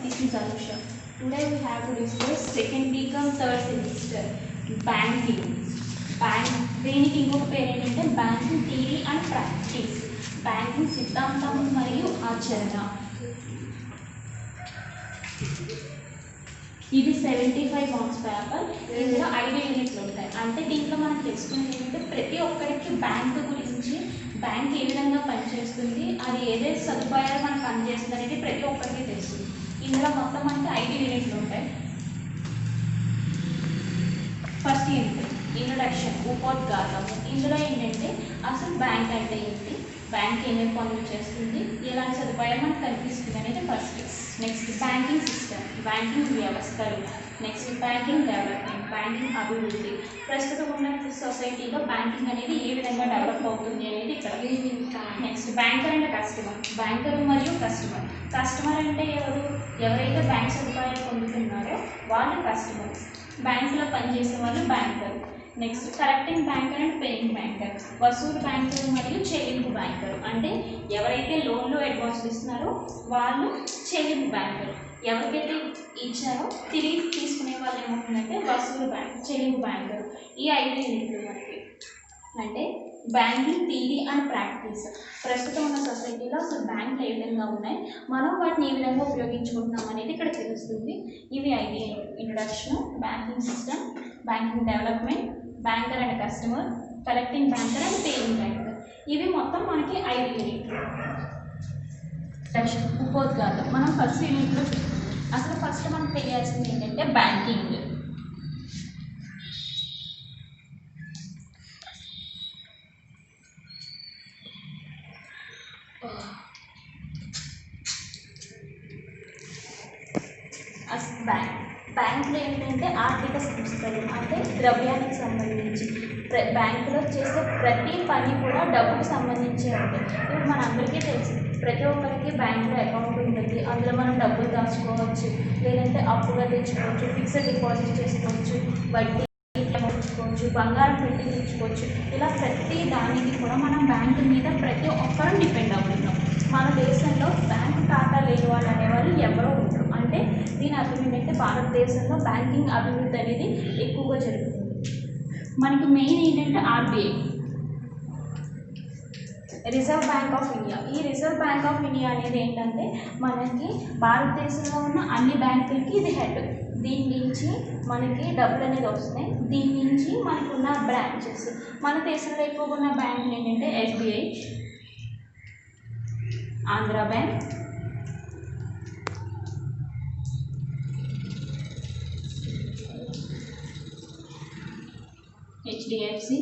This is Anusha. Today we have to discuss second become third semester banking. దీనికి ఇంకొక పేరు ఏంటంటే banking theory and practice. Banking సిద్ధాంతం మరియు ఆచరణ. ఇది 75 మార్క్స్ పేపర్. ఇందులో 5 యూనిట్లు ఉంటాయి. అంటే దీంట్లో మనం తెలుసుకునేది ఏంటంటే ప్రతి ఒక్కరికి బ్యాంకు గురించి, బ్యాంక్ ఏ విధంగా పనిచేస్తుంది, అది ఏదైతే సదుపాయాలు మనకు పనిచేస్తుంది అనేది ప్రతి ఒక్కరికి తెలుస్తుంది. ఇందులో మొత్తం మనకి 5 యూనిట్లు ఉంటాయి. ఫస్ట్ యూనిట్ ఇంట్రడక్షన్, ఉపోద్ఘాతము. ఇందులో ఏంటంటే అసలు బ్యాంక్ అంటే ఏంటి, బ్యాంక్ ఏమేమి పనులు చేస్తుంది, ఎలాంటి సదుపాయాలు మనకు కనిపిస్తుంది అనేది first. Next banking system, banking వ్యవస్థలు. నెక్స్ట్ బ్యాంకింగ్ డెవలప్మెంట్, బ్యాంకింగ్ అభివృద్ధి. ప్రస్తుతం ఉన్న సొసైటీలో బ్యాంకింగ్ అనేది ఏ విధంగా డెవలప్ అవుతుంది అనేది ఇక్కడ. Next banker and customer, banker మరియు కస్టమర్. కస్టమర్ అంటే ఎవరైతే బ్యాంక్ సదుపాయాలు పొందుతున్నారో వాళ్ళు కస్టమర్. బ్యాంకులో పనిచేసే వాళ్ళు banker. Next correcting banker and paying banker, వసూలు బ్యాంకర్ మరియు చెల్లింపు బ్యాంకర్. అంటే ఎవరైతే లోన్లు అడ్వాన్స్ ఇస్తున్నారో వాళ్ళు చెల్లింపు బ్యాంకర్. ఎవరికైతే ఇచ్చారో తిరిగి తీసుకునే వాళ్ళు ఏమవుతుందంటే వసూలు బ్యాంక్, చెల్లింపు బ్యాంకర్. ఈ 5 యూనిట్లు మనకి. అంటే బ్యాంకింగ్ థియరీ అండ్ ప్రాక్టీస్. ప్రస్తుతం ఉన్న సొసైటీలో అసలు బ్యాంకులు ఏ విధంగా ఉన్నాయి, మనం వాటిని ఏ విధంగా ఉపయోగించుకుంటున్నాం అనేది ఇక్కడ తెలుస్తుంది. ఇవి 5 introduction, banking system, banking development, banker and customer, collecting banker and paying banker. ఇవి మొత్తం మనకి 5 యూనిట్లు. ఉపోద్ఘాతం మనం ఫస్ట్ యూనిట్లో అసలు ఫస్ట్ మనం తెలియాల్సింది ఏంటంటే బ్యాంకింగ్. బ్యాంకులు ఏంటంటే ఆర్థిక సంస్థలు, అంటే ద్రవ్యానికి సంబంధించి బ్యాంకులో చేసే ప్రతి పని కూడా డబ్బుకు సంబంధించి ఉంటాయి. ఇప్పుడు మనందరికీ తెలుసు, ప్రతి ఒక్కరికి బ్యాంకులో అకౌంట్ ఉంటుంది. అందులో మనం డబ్బులు దాచుకోవచ్చు, లేదంటే అప్పుగా తెచ్చుకోవచ్చు, ఫిక్స్డ్ డిపాజిట్ చేసుకోవచ్చు, వడ్డీ తెచ్చుకోవచ్చు, బంగారం పెట్టి తెచ్చుకోవచ్చు. ఇలా ప్రతి దానికి కూడా మనం బ్యాంకు మీద ప్రతి ఒక్కరూ డిపెండ్ అవుతున్నాం. మన దేశంలో బ్యాంకు ఖాతా లేని వాళ్ళు అనేవాళ్ళు ఎవరో ఉంటారు. అంటే దీని అర్థం ఏంటంటే భారతదేశంలో బ్యాంకింగ్ అభివృద్ధి అనేది ఎక్కువగా జరుగుతుంది. మనకి మెయిన్ ఏంటంటే RBI, reserve bank of India. ఈ రిజర్వ్ బ్యాంక్ ఆఫ్ ఇండియా అనేది ఏంటంటే మనకి భారతదేశంలో ఉన్న అన్ని బ్యాంకులకి ఇది హెడ్. దీని నుంచి మనకి డబ్బులు అనేది వస్తున్నాయి. దీని నుంచి మనకున్న బ్రాంచెస్, మన దేశంలో ఎక్కువగా ఉన్న బ్యాంకులు ఏంటంటే SBI, Andhra bank, HDFC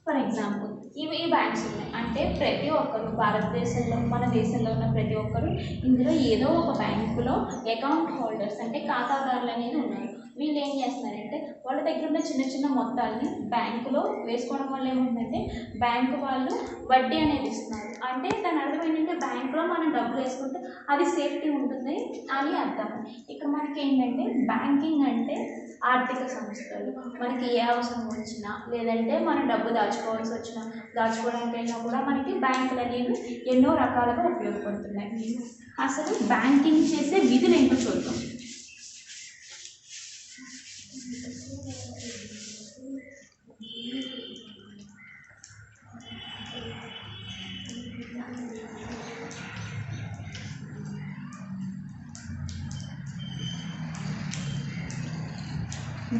for example. ఈ బ్యాంక్స్ ఉన్నాయి. అంటే ప్రతి ఒక్కరు భారతదేశంలో, మన దేశంలో ఉన్న ప్రతి ఒక్కరు ఇందులో ఏదో ఒక బ్యాంకులో అకౌంట్ హోల్డర్స్, అంటే ఖాతాదారులు అనేది ఉన్నారు. వీళ్ళు ఏం చేస్తున్నారంటే వాళ్ళ దగ్గర ఉన్న చిన్న చిన్న మొత్తాలని బ్యాంకులో వేసుకోవడం వల్ల ఏముందంటే బ్యాంకు వాళ్ళు వడ్డీ అనేది ఇస్తున్నారు. అంటే దాని అర్థం ఏంటంటే బ్యాంకులో మనం డబ్బులు వేసుకుంటే అది సేఫ్టీ ఉంటుంది అని అర్థం. ఇక్కడ మనకి ఏంటంటే బ్యాంకింగ్ అంటే ఆర్థిక సంస్థలు. మనకి ఏ అవసరం వచ్చినా, లేదంటే మనం డబ్బు దాచుకోవాల్సి వచ్చినా, దాచుకోవడానికైనా కూడా మనకి బ్యాంకులు అనేవి ఎన్నో రకాలుగా ఉపయోగపడుతున్నాయి. అసలు బ్యాంకింగ్ చేసే విధులు ఏంటో చూద్దాం.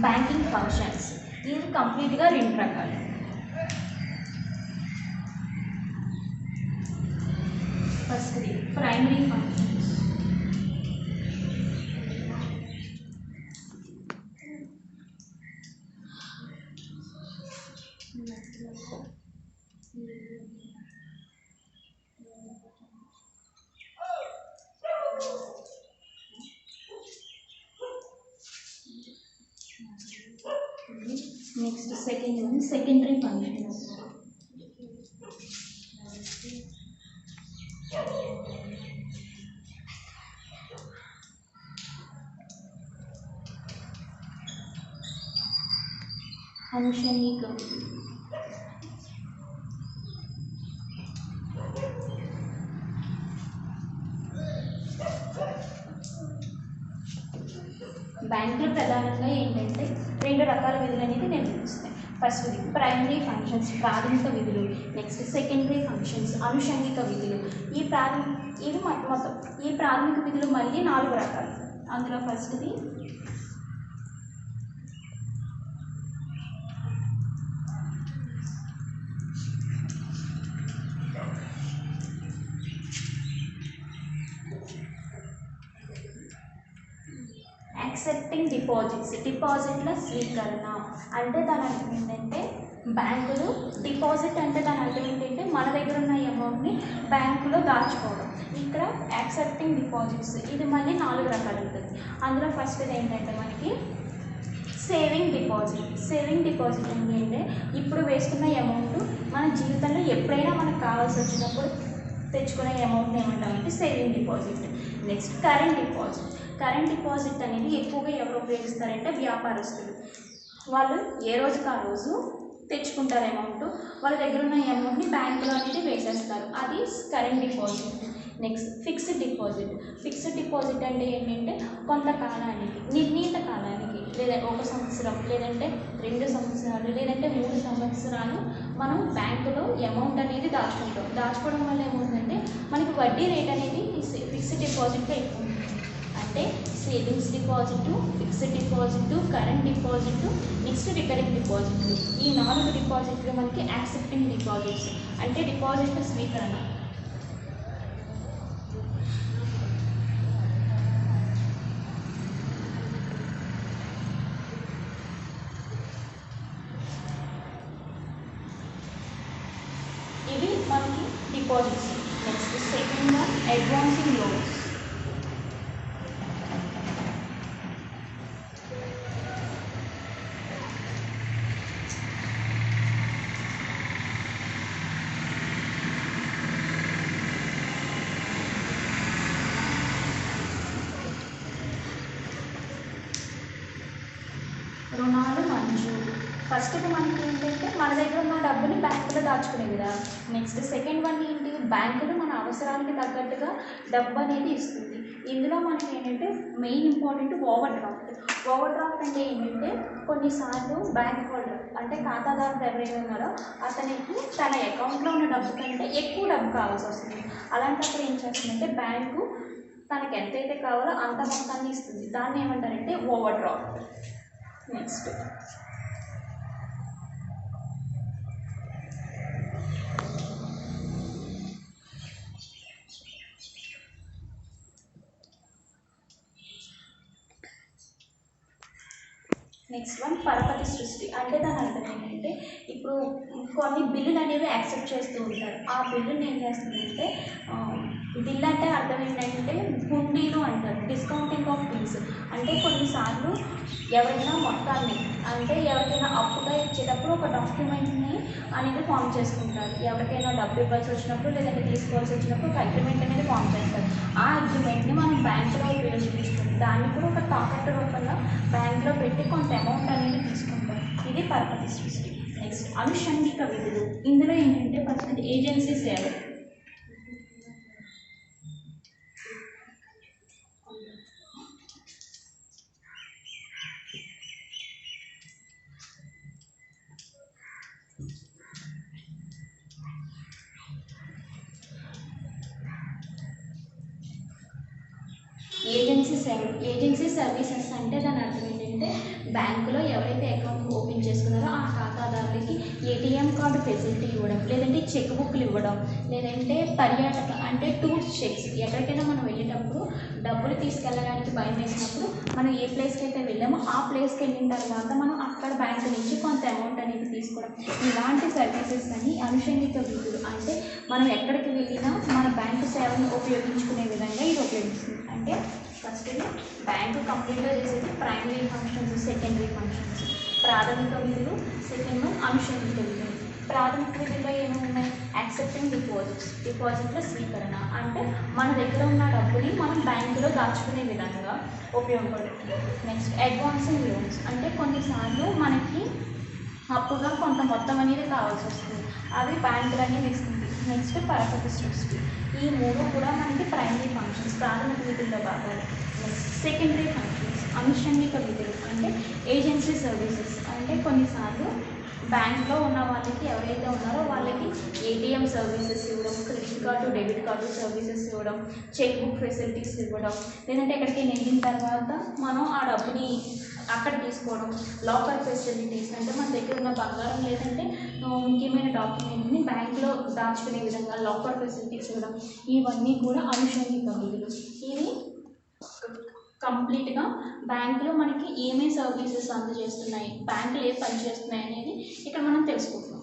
బ్యాంకింగ్ ఫంక్షన్స్ ఇవి కంప్లీట్గా 2 రకాలు. ఫస్ట్ది primary functions. Next secondary functions. అనుషణీకం, బ్యాంకులు ప్రధానంగా ఏంటంటే 2 రకాల విధులు అనేది నిర్వహిస్తాయి. ఫస్ట్ది ప్రైమరీ ఫంక్షన్స్, ప్రాథమిక విధులు. నెక్స్ట్ సెకండరీ ఫంక్షన్స్, అనుషంగిక విధులు. మొత్తం ఈ ప్రాథమిక విధులు మళ్ళీ 4 రకాలు. అందులో ఫస్ట్ది యాక్సెప్టింగ్ డిపాజిట్స్, డిపాజిట్ల స్వీకరణ. అంటే దాని అర్థం ఏంటంటే బ్యాంకులు డిపాజిట్ అంటే దాని అర్థం ఏంటంటే మన దగ్గర ఉన్న అమౌంట్ని బ్యాంకులో దాచుకోవడం. ఇక్కడ యాక్సెప్టింగ్ డిపాజిట్స్ ఇది మళ్ళీ 4 రకాలు ఉంటుంది. అందులో ఫస్ట్ది ఏంటంటే మనకి సేవింగ్ డిపాజిట్. సేవింగ్ డిపాజిట్ ఏంటంటే ఇప్పుడు వేసుకున్న అమౌంట్ మన జీవితంలో ఎప్పుడైనా మనకు కావాల్సి వచ్చినప్పుడు తెచ్చుకునే అమౌంట్ని ఏమంటామంటే saving deposit. Next current deposit. Current deposit అనేది ఎక్కువగా ఎవరు ఉపయోగిస్తారంటే వ్యాపారస్తులు. వాళ్ళు ఏ రోజుకి ఆ రోజు తెచ్చుకుంటారు అమౌంట్, వాళ్ళ దగ్గర ఉన్న అమౌంట్ని బ్యాంకులో అనేది వేసేస్తారు. అది current deposit. Next fixed deposit. Fixed deposit అంటే ఏంటంటే కొంతకాలానికి, నిర్ణీత కాలానికి, లేదా 1 సంవత్సరం, లేదంటే 2 సంవత్సరాలు, లేదంటే 3 సంవత్సరాలు మనం బ్యాంకులో అమౌంట్ అనేది దాచుకుంటాం. దాచుకోవడం వల్ల ఏమవుతుందంటే మనకి వడ్డీ రేట్ అనేది ఫిక్స్డ్ డిపాజిట్లో ఎక్కువ ఉంటుంది. అంటే savings deposit, fixed deposit, current deposit, next recurring deposit. ఈ 4 డిపాజిట్లు మనకి యాక్సెప్టింగ్ డిపాజిట్స్ అంటే డిపాజిట్ల స్వీకరణ. ఇవి మనకి deposits. Next second one advancing loans. రుణాలు మంజూరు. ఫస్ట్ది మనకి ఏంటంటే మన దగ్గర ఉన్న డబ్బుని బ్యాంకులో దాచుకునే విధానం. నెక్స్ట్ సెకండ్ వన్ ఏంటి, బ్యాంకులు మన అవసరానికి తగ్గట్టుగా డబ్బు అనేది ఇస్తుంది. ఇందులో మనకి ఏంటంటే main important over draft. Over draft అంటే ఏంటంటే కొన్నిసార్లు బ్యాంక్ హోల్డర్ అంటే ఖాతాదారుడు ఎవరైనా ఉన్నారో అతనికి తన అకౌంట్లో ఉన్న డబ్బు కంటే ఎక్కువ డబ్బు కావాల్సి వస్తుంది. అలాంటప్పుడు ఏం చేస్తుందంటే బ్యాంకు తనకి ఎంతైతే కావాలో అంత మొత్తాన్ని ఇస్తుంది. దాన్ని ఏమంటారంటే over draft. Next next one పరపతి సృష్టి. అంటే దాని అర్థం ఏంటంటే ఇప్పుడు కొన్ని బిల్లులు అనేవి యాక్సెప్ట్ చేస్తూ ఉంటారు. ఆ బిల్లుని ఏం చేస్తుందంటే బిల్ అంటే అర్థం ఏంటంటే హుండీలు అంటారు, డిస్కౌంటింగ్ ఆఫ్ బిల్స్. అంటే కొన్నిసార్లు ఎవరైనా మొత్తాన్ని అంటే ఎవరికైనా అప్పుగా ఇచ్చేటప్పుడు ఒక డాక్యుమెంట్ని అనేది ఫామ్ చేసుకుంటారు. ఎవరికైనా డబ్బు ఇవ్వాల్సి వచ్చినప్పుడు లేదంటే తీసుకోవాల్సి వచ్చినప్పుడు ఒక అగ్రిమెంట్ అనేది ఫామ్ చేస్తారు. ఆ అగ్రిమెంట్ని మనం బ్యాంకులో ఉపయోగిస్తాం. దాన్ని కూడా ఒక తాకట్టు రూపంలో బ్యాంకులో పెట్టి కొంత అమౌంట్ అనేది తీసుకుంటాం. ఇది పరపతి సృష్టి. నెక్స్ట్ అనుషంగిక విధులు. ఇందులో ఏంటంటే ఫస్ట్ ఏజెన్సీ సేవలు. ఏజెన్సీ సర్వీసెస్ అంటే దాని అర్థం ఏంటంటే బ్యాంకులో ఎవరైతే అకౌంట్ ఓపెన్ చేసుకున్నారో ఆ ఖాతాదారులకి ఏటీఎం కార్డు ఫెసిలిటీ ఇవ్వడం, లేదంటే చెక్ బుక్లు ఇవ్వడం, లేదంటే పర్యాటక అంటే టూర్స్ చెక్స్. ఎక్కడికైనా మనం వెళ్ళేటప్పుడు డబ్బులు తీసుకెళ్ళడానికి భయం వేసినప్పుడు మనం ఏ ప్లేస్కి అయితే వెళ్ళామో ఆ ప్లేస్కి వెళ్ళిన తర్వాత మనం అక్కడ బ్యాంకు నుంచి కొంత అమౌంట్ అనేది తీసుకోవడం. ఇలాంటి సర్వీసెస్ అని అనుషంగిక విధులు. అంటే మనం ఎక్కడికి వెళ్ళినా మన బ్యాంకు సేవలను ఉపయోగించుకునే విధంగా ఇది ఉపయోగిస్తుంది. అంటే ఫస్ట్ బ్యాంకు కంప్లీట్గా చేసేది ప్రైమరీ ఫంక్షన్స్, సెకండరీ ఫంక్షన్స్. ప్రాథమిక విధులు, సెకండ్ వన్ అనుషంగిక విధులు. ప్రాథమిక విధుల్లో ఏమేమి ఉన్నాయి, యాక్సెప్టింగ్ డిపాజిట్ల స్వీకరణ. అంటే మన దగ్గర ఉన్న డబ్బుని మనం బ్యాంకులో దాచుకునే విధంగా ఉపయోగపడుతుంది. Next advancing loans. అంటే కొన్నిసార్లు మనకి అప్పుగా కొంత మొత్తం అనేది కావాల్సి వస్తుంది, అవి బ్యాంకులు అనేది ఇస్తుంది. నెక్స్ట్ పరపతి సృష్టి. ఈ మూడు కూడా మనకి ప్రైమరీ ఫంక్షన్స్, ప్రాథమిక విధుల్లో భాగాలు. సెకండరీ ఫంక్షన్స్, అనుషంగిక విధులు అంటే ఏజెన్సీ సర్వీసెస్. అంటే కొన్నిసార్లు బ్యాంక్లో ఉన్న వాళ్ళకి ఎవరైతే ఉన్నారో వాళ్ళకి ఏటీఎం సర్వీసెస్ ఇవ్వడం, credit card debit card services ఇవ్వడం, చెక్ బుక్ ఫెసిలిటీస్ ఇవ్వడం, లేదంటే ఎక్కడికి వెళ్ళిన తర్వాత మనం ఆ డబ్బుని అక్కడ తీసుకోవడం, లాకర్ ఫెసిలిటీస్ అంటే మన దగ్గర ఉన్న బంగారం లేదంటే ముఖ్యమైన డాక్యుమెంట్ని బ్యాంక్లో దాచుకునే విధంగా లాకర్ ఫెసిలిటీస్ ఇవ్వడం, ఇవన్నీ కూడా అనుషంగిక విధులు. ఇవి కంప్లీట్గా బ్యాంకులో మనకి ఏమేమి సర్వీసెస్ అందజేస్తున్నాయి, బ్యాంకులు ఏ పని చేస్తున్నాయి అనేది ఇక్కడ మనం తెలుసుకుంటున్నాం.